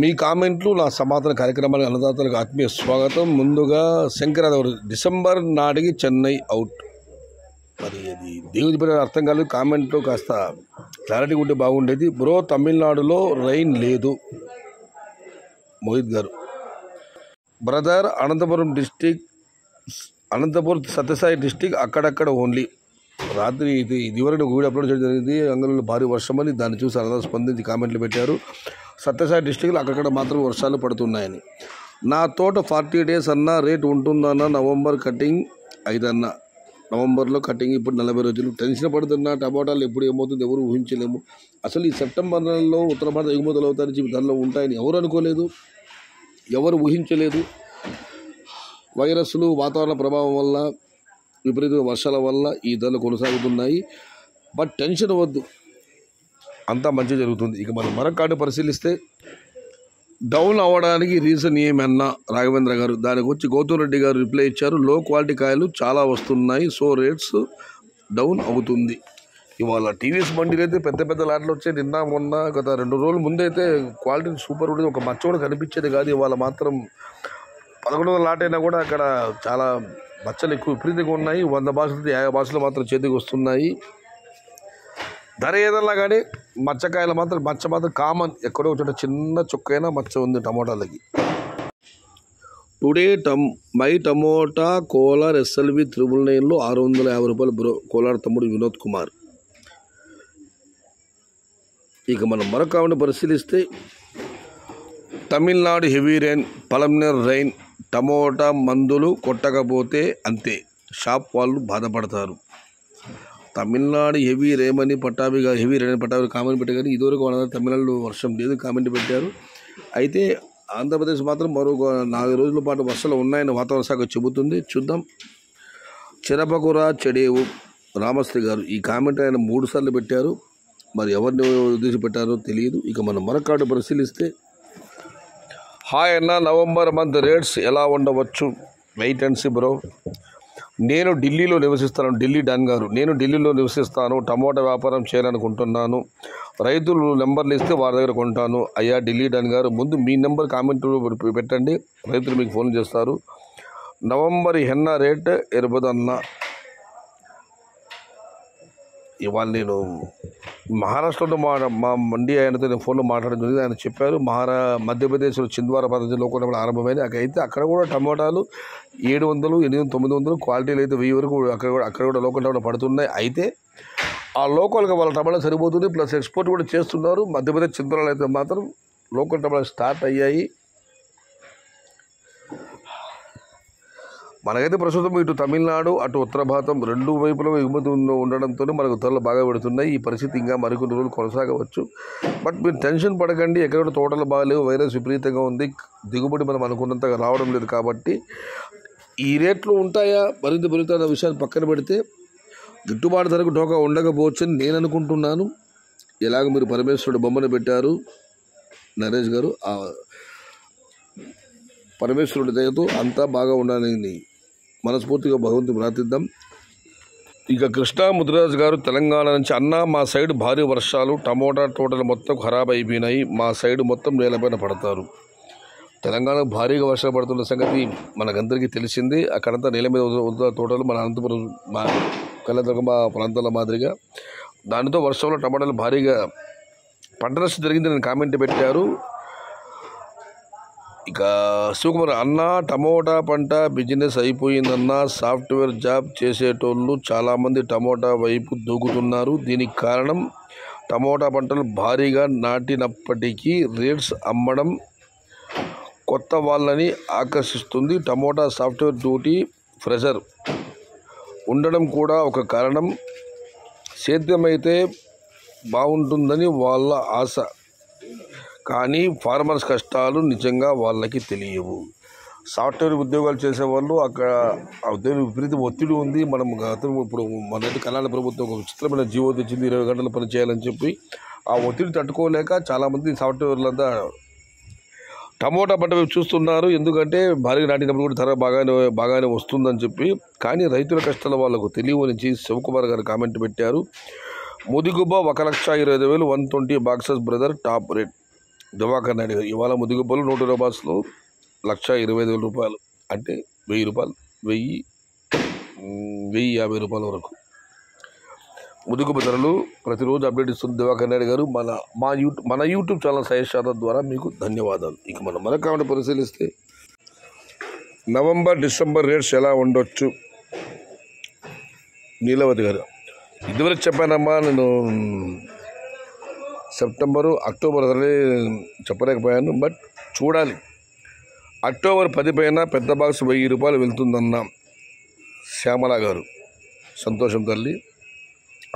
మీ కామెంట్లు నా సమాధాన కార్యక్రమానికి అన్నదాతలకు ఆత్మీయ స్వాగతం. ముందుగా శంకరాదవరు డిసెంబర్ నాటికి చెన్నై అవుట్. మరి అది దేవుడి పేరు అర్థం కాలేదు. కామెంట్లో కాస్త క్లారిటీ ఉంటే బాగుండేది. బ్రో తమిళనాడులో రైన్ లేదు మోహిత్ గారు. బ్రదర్ అనంతపురం డిస్టిక్, అనంతపురం సత్యసాయి డిస్టిక్ అక్కడక్కడ ఓన్లీ. రాత్రి ఇదివరకు వీడియో అప్లోడ్ చేయడం జరిగింది. అంగళంలో భారీ వర్షం అని దాన్ని చూసి అన్నదాత స్పందించి కామెంట్లు పెట్టారు. సత్యసాయి డిస్టిక్లో అక్కడక్కడ మాత్రం వర్షాలు పడుతున్నాయని. నా తోట 40 days అన్న రేట్ ఉంటుందన్న. నవంబర్ కటింగ్ 5 అన్న. నవంబర్లో కటింగ్ ఇప్పుడు 40 రోజులు. టెన్షన్ పడుతున్నా. టమాటాలు ఎప్పుడు ఏమవుతుంది ఎవరు ఊహించలేము. అసలు ఈ సెప్టెంబర్ నెలలో ఉత్తర భారత ఎగుమతులు అవుతాయని చెప్పి ధరలు ఉంటాయని ఎవరు అనుకోలేదు, ఎవరు ఊహించలేదు. వైరస్లు, వాతావరణ ప్రభావం వల్ల, విపరీత వర్షాల వల్ల ఈ ధరలు కొనసాగుతున్నాయి. బట్ టెన్షన్ వద్దు, అంతా మంచి జరుగుతుంది. ఇక మనం మరొక కార్డు పరిశీలిస్తే డౌన్ అవ్వడానికి రీజన్ ఏమన్నా రాఘవేంద్ర గారు, దానికి వచ్చి గౌతమ్ రెడ్డి గారు రిప్లై ఇచ్చారు. లో క్వాలిటీ కాయలు చాలా వస్తున్నాయి, సో రేట్స్ డౌన్ అవుతుంది. ఇవాళ టీవీఎస్ బండిలు అయితే పెద్ద పెద్ద లాట్లు వచ్చాయి. నిన్న మొన్న గత 2 రోజుల ముందు అయితే క్వాలిటీ సూపర్ ఉండేది. ఒక మచ్చ కూడా కనిపించేది కాదు. ఇవాళ మాత్రం 1100 లాట్ అయినా కూడా అక్కడ చాలా మచ్చలు ఎక్కువ విపరీతంగా ఉన్నాయి. 100 బాక్సులు 50 బాక్సులు మాత్రం చేతికి వస్తున్నాయి. ధర ఏదన్నా కానీ మచ్చకాయలు మాత్రం మచ్చ మాత్రం కామన్. ఎక్కడో చోట చిన్న చుక్కైనా మచ్చ ఉంది టమోటాలకి. Today my tomato Kolar SLV 999లో 650 రూపాయలు బ్రో. కోలార్ తమ్ముడు వినోద్ కుమార్. ఇక మనం మరొక ఆవిడ పరిశీలిస్తే Tamil Nadu heavy rain, Palamaner rain, tomato మందులు కొట్టకపోతే అంతే, షాప్ వాళ్ళు బాధపడతారు. తమిళనాడు హెవీ రేమని పట్టాభి గారు, హెవీ రేన్ పట్టాభి కామెంట్ పెట్టారు. కానీ ఇదివరకు వాళ్ళ తమిళనాడులో వర్షం లేదు కామెంట్ పెట్టారు. అయితే ఆంధ్రప్రదేశ్ మాత్రం మరో 4 రోజుల పాటు వర్షాలు ఉన్నాయని వాతావరణ శాఖ చెబుతుంది. చూద్దాం. చిరపకుర చెడేవు రామశ్రీ గారు ఈ కామెంట్ ఆయన 3 సార్లు పెట్టారు. మరి ఎవరిని ఉద్దేశించి పెట్టారో తెలియదు. ఇక మనం మరొక కార్డు పరిశీలిస్తే హాయ్ అన్న, నవంబర్ మంత్ రేట్స్ ఎలా ఉండవచ్చు? Wait and see bro. నేను ఢిల్లీలో నివసిస్తాను. ఢిల్లీ డాన్ గారు, నేను ఢిల్లీలో నివసిస్తాను. టమోటా వ్యాపారం చేయాలనుకుంటున్నాను. రైతులు నెంబర్లు ఇస్తే వారి దగ్గర కొంటాను. అయ్యా ఢిల్లీ డాన్ గారు, ముందు మీ నెంబర్ కామెంట్లో పెట్టండి, రైతులు మీకు ఫోన్ చేస్తారు. నవంబర్ హెన్నా రేట్ 20 అన్న. ఇవాళ నేను మహారాష్ట్రలో మా మండి ఆయనతో నేను ఫోన్లో మాట్లాడడం జరిగింది. ఆయన చెప్పారు మధ్యప్రదేశ్లో చింద్వారా పద్ధతిలో కూడా ఆరంభమైంది. అయితే అక్కడ కూడా టమోటాలు 700, 800, 900 క్వాలిటీలు అయితే 1000 వరకు అక్కడ కూడా లోకల్ టమోటా పడుతున్నాయి. అయితే ఆ లోకల్గా వాళ్ళ టమాటా సరిపోతుంది, ప్లస్ ఎక్స్పోర్ట్ కూడా చేస్తున్నారు. మధ్యప్రదేశ్ చింద్వారాలో అయితే మాత్రం లోకల్ టమాటా స్టార్ట్ అయ్యాయి. మనకైతే ప్రస్తుతం ఇటు తమిళనాడు అటు ఉత్తర భారతం 2 వైపులో ఎగుమతి ఉండడంతో మనకు ధరలు బాగా పెడుతున్నాయి. ఈ పరిస్థితి ఇంకా మరికొన్ని రోజులు కొనసాగవచ్చు. బట్ మీరు టెన్షన్ పడకండి. ఎక్కడ తోటలు బాగాలేవు, వైరస్ విపరీతంగా ఉంది, దిగుబడి మనం అనుకున్నంతగా రావడం లేదు. కాబట్టి ఈ రేట్లు ఉంటాయా మరింత పెరుగుతున్న విషయాన్ని పక్కన పెడితే గిట్టుబాటు ధరకు ఢోకా ఉండకపోవచ్చు అని నేను అనుకుంటున్నాను. ఎలాగ మీరు పరమేశ్వరుడు బొమ్మను పెట్టారు నరేష్ గారు, ఆ పరమేశ్వరుడి దయతో అంతా బాగా ఉండాలని మనస్ఫూర్తిగా భగవంతుని ప్రార్థిద్దాం. ఇక కృష్ణా ముదిరాజు గారు తెలంగాణ నుంచి, అన్న మా సైడ్ భారీ వర్షాలు, టమోటా తోటలు మొత్తం ఖరాబ్ అయిపోయినాయి, మా సైడ్ మొత్తం నేలపైన పడతారు. తెలంగాణకు భారీగా వర్షాలు పడుతున్న సంగతి మనకందరికీ తెలిసింది. అక్కడంతా నేల మీద వదులుతున్న తోటలు మన అనంతపురం, మా కళ్ళదుర్గ ప్రాంతాల మాదిరిగా. దానితో వర్షంలో టమాటాలు భారీగా పంట నష్టం జరిగిందని కామెంట్ పెట్టారు. ఇక శివకుమార్, అన్న టమోటా పంట బిజినెస్ అయిపోయిందన్న. సాఫ్ట్వేర్ జాబ్ చేసేటోళ్ళు చాలామంది టమోటా వైపు దూకుతున్నారు. దీనికి కారణం టమోటా పంటలు భారీగా నాటినప్పటికీ రేట్స్ అమ్మడం కొత్త వాళ్ళని ఆకర్షిస్తుంది. టమోటా సాఫ్ట్వేర్ డ్యూటీ ప్రెషర్ ఉండడం కూడా ఒక కారణం. సేద్యమైతే బాగుంటుందని వాళ్ళ ఆశ, కానీ ఫార్మర్స్ కష్టాలు నిజంగా వాళ్ళకి తెలియవు. సాఫ్ట్వేర్ ఉద్యోగాలు చేసేవాళ్ళు అక్కడ ఆ ఉద్యోగం విపరీత ఒత్తిడి ఉంది. మనం ఇప్పుడు మనైతే కర్ణాటక ప్రభుత్వం ఒక విచిత్రమైన జీవో తెచ్చింది, 20 గంటలు పని చేయాలని చెప్పి. ఆ ఒత్తిడి తట్టుకోలేక చాలామంది సాఫ్ట్వేర్లంతా టమోటా పంట వైపు చూస్తున్నారు. ఎందుకంటే భారీగా నాటినప్పుడు కూడా ధర బాగానే వస్తుందని చెప్పి. కానీ రైతుల కష్టాలు వాళ్ళకు తెలియని శివకుమార్ గారు కామెంట్ పెట్టారు. Mudigubba 1,20,000 120 boxes brother top rate. Diwakar Naidu garu ఇవాళ ముదిగుబ్బలు 120 బాక్స్లో 1,25,000 రూపాయలు, అంటే 1000 రూపాయలు, 1,50 రూపాయల వరకు ముదుగుబ్బ ధరలు ప్రతిరోజు అప్డేట్ ఇస్తుంది దివాకర్ నాయుడు గారు. మన యూట్యూబ్ ఛానల్ సజెషన్ ద్వారా మీకు ధన్యవాదాలు. ఇక మనం మరొక కామెంట్ పరిశీలిస్తే నవంబర్ డిసెంబర్ రేట్స్ ఎలా ఉండొచ్చు నీలవతి గారు. ఇదివరకు చెప్పానమ్మా, నేను సెప్టెంబరు అక్టోబర్ ధరలే చెప్పలేకపోయాను, బట్ చూడాలి. అక్టోబర్ 10 పైన పెద్ద బాక్స్ 1000 రూపాయలు వెళ్తుందన్న శ్యామల గారు. సంతోషం తల్లి,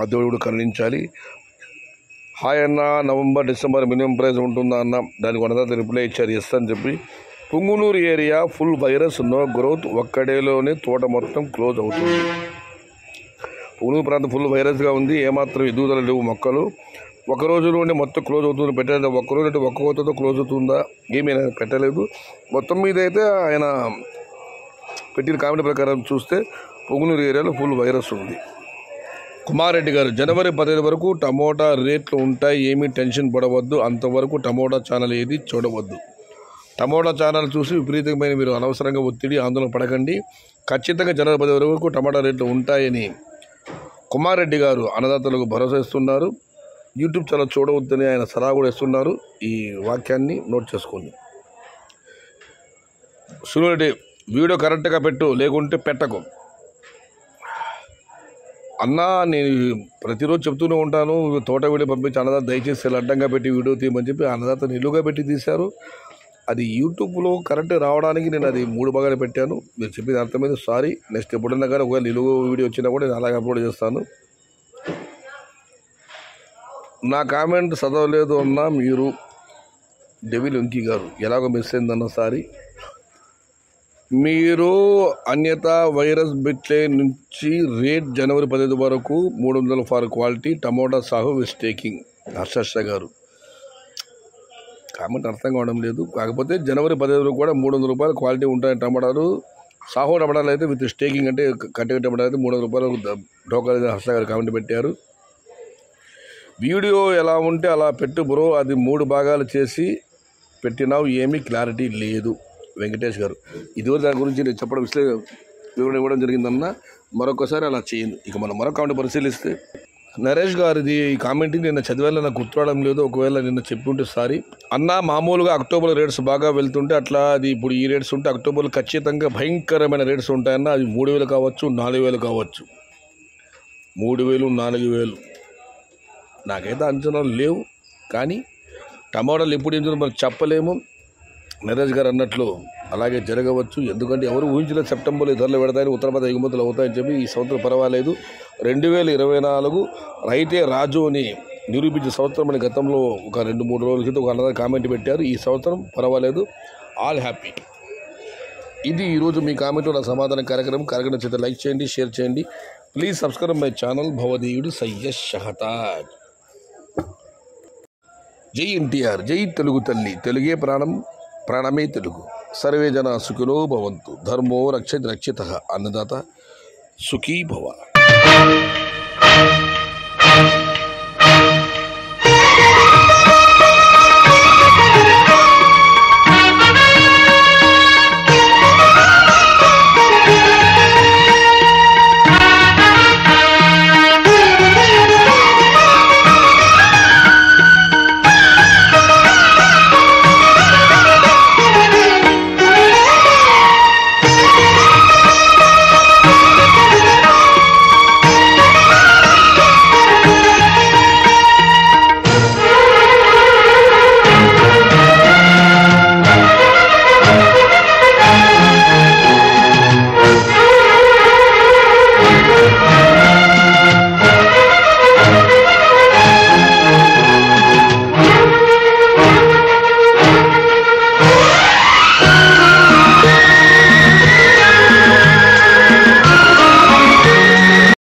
ఆ దేవుడు కరుణించాలి. హాయ్ అన్న, నవంబర్ డిసెంబర్ మినిమం ప్రైస్ ఉంటుందా అన్న, దానికి అన్నదాత రిప్లై ఇచ్చారు ఎస్ అని చెప్పి. Punganur area full virus no growth, ఒక్కడేలోనే తోట మొత్తం క్లోజ్ అవుతుంది. పుంగునూరు ప్రాంతం ఫుల్ వైరస్గా ఉంది, ఏమాత్రం ఎదుగుదల లేవు మొక్కలు. ఒక రోజులోనే మొత్తం క్లోజ్ అవుతుంది. పెట్టలేదు ఒక్కరోజు అంటే ఒక్క కోతతో క్లోజ్ అవుతుందా, ఏమైనా పెట్టలేదు. మొత్తం మీద అయితే ఆయన పెట్టిన కామెంట్ ప్రకారం చూస్తే పుంగునూరు ఏరియాలో ఫుల్ వైరస్ ఉంది. కుమారెడ్డి గారు, జనవరి 15 వరకు టమోటా రేట్లు ఉంటాయి, ఏమీ టెన్షన్ పడవద్దు, అంతవరకు టమోటా ఛానల్ ఏది చూడవద్దు. టమోటా ఛానల్ చూసి విపరీతమైన మీరు అనవసరంగా ఒత్తిడి ఆందోళన పడకండి. ఖచ్చితంగా జనవరి 15 వరకు టమాటా రేట్లు ఉంటాయని కుమారెడ్డి గారు అన్నదాతలకు భరోసా ఇస్తున్నారు. యూట్యూబ్ ఛానల్ చూడవద్దని ఆయన సలహా కూడా ఇస్తున్నారు. ఈ వాక్యాన్ని నోట్ చేసుకోండి. సునీరెడ్డి, వీడియో కరెక్ట్గా పెట్టు, లేకుంటే పెట్టకు అన్నా. నేను ప్రతిరోజు చెప్తూనే ఉంటాను, తోట వీడియో పంపించి అన్నదాత దయచేసి అడ్డంగా పెట్టి వీడియో తీయమని చెప్పి అన్నదాత నిలువుగా పెట్టి తీశారు. అది యూట్యూబ్లో కరెక్ట్ రావడానికి నేను అది 3 భాగాలు పెట్టాను. మీరు చెప్పేది అర్థమైంది, సారీ. నెక్స్ట్ ఎప్పుడన్నా కానీ ఒకవేళ నిలువు వీడియో వచ్చినా కూడా నేను అలాగే అప్లోడ్ చేస్తాను. నా కామెంట్ చదవలేదు అన్న మీరు డెవిల్ వెంకీ గారు, ఎలాగో మిస్ అయిందన్న సారీ. మీరు అన్యత వైరస్ బిట్లే నుంచి రేట్ జనవరి 15 వరకు 300 ఫర్ క్వాలిటీ టమోటా సాగు విత్ టేకింగ్. హర్ష గారు కామెంట్ అర్థం కావడం లేదు. కాకపోతే జనవరి 15 వరకు కూడా 300 రూపాయలు క్వాలిటీ ఉంటాయి టమాటాలు. సాహో టమాటాలు అయితే విత్ స్టేకింగ్ అంటే కట్టె టమాటాలు అయితే 300 రూపాయలు డోకా హర్ష గారు కామెంట్ పెట్టారు. వీడియో ఎలా ఉంటే అలా పెట్టు బ్రో, అది 3 భాగాలు చేసి పెట్టినావు, ఏమీ క్లారిటీ లేదు. వెంకటేష్ గారు, ఇదివరకు దాని గురించి నేను చెప్పడం వివరణ ఇవ్వడం జరిగిందన్న, మరొకసారి అలా చేయండి. ఇక మనం మరొక కామెంట్ పరిశీలిస్తే నరేష్ గారిది ఈ కామెంట్ని నిన్న చదివేలా నాకు గుర్తురావడం లేదు, ఒకవేళ నిన్న చెప్పి ఉంటే సారీ అన్న. మామూలుగా అక్టోబర్ రేట్స్ బాగా వెళ్తుంటే అట్లా అది ఇప్పుడు ఈ రేట్స్ ఉంటే అక్టోబర్లో ఖచ్చితంగా భయంకరమైన రేట్స్ ఉంటాయన్న. అది 3,000 కావచ్చు, 4,000 కావచ్చు. 3,000, 4,000 నాకైతే అంచనాలు లేవు, కానీ టమాటాలు ఎప్పుడు ఏం మనం చెప్పలేము. నరేష్ గారు అన్నట్లు అలాగే జరగవచ్చు, ఎందుకంటే ఎవరు ఊహించిన సెప్టెంబర్లో ధరలు పెడతాయని, ఉత్తరప్రదేశ్ ఎగుమతులు అవుతాయని చెప్పి ఈ సంవత్సరం పర్వాలేదు. 2024 రైతే రాజు అని నిరూపించిన సంవత్సరం అని గతంలో ఒక 2-3 రోజుల క్రితం ఒక అన్నదాత కామెంట్ పెట్టారు. ఈ సంవత్సరం పర్వాలేదు, ఆల్ హ్యాపీ. ఇది ఈరోజు మీ కామెంట్ నా సమాధాన కార్యక్రమం చేత లైక్ చేయండి, షేర్ చేయండి. ప్లీజ్ సబ్స్క్రైబ్ మై ఛానల్ భవదేవుడు సయ్యద్ షహతాజ్. జై ఎన్టీఆర్, జై తెలుగు తల్లి, తెలుగే ప్రాణం, ప్రాణమే తెలుగు. సర్వే జన సుఖినో భవంతు, ధర్మో రక్షితః, అన్నదాత సుఖీ భవ.